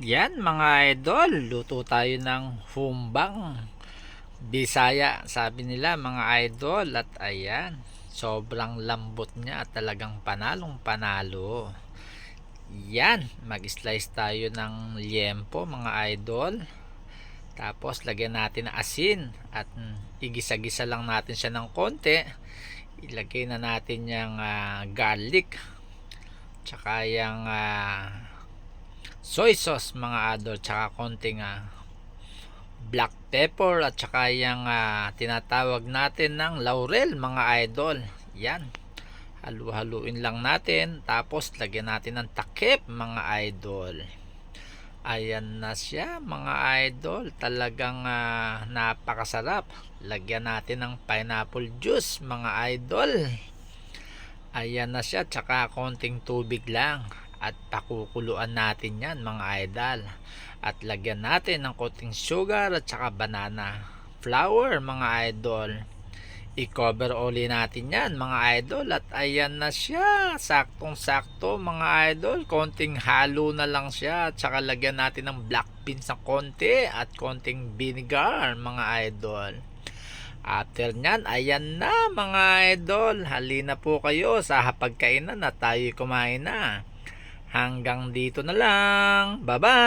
Yan mga idol, luto tayo ng humbang Bisaya, sabi nila mga idol. At ayan, sobrang lambot niya at talagang panalong panalo. Yan, mag-slice tayo ng liempo mga idol. Tapos lagyan natin ng asin at igisa-gisa lang natin siya ng konti. Ilagay na natin yung garlic, tsaka yung soy sauce mga idol, tsaka konting black pepper, at saka yung tinatawag natin ng laurel mga idol. Yan, halu-haluin lang natin, tapos lagyan natin ng takip mga idol. Ayan na siya mga idol, talagang napakasarap. Lagyan natin ng pineapple juice mga idol. Ayan na siya, tsaka konting tubig lang at pakukuluan natin yan mga idol. At lagyan natin ng konting sugar at saka banana flour mga idol. I-cover uli natin yan mga idol. At ayan na siya, saktong sakto mga idol. Konting halo na lang siya, at saka lagyan natin ng black beans na konti at konting vinegar mga idol. After nyan, ayan na mga idol, halina po kayo sa hapagkainan na tayo kumain na. Hanggang dito na lang, bye bye.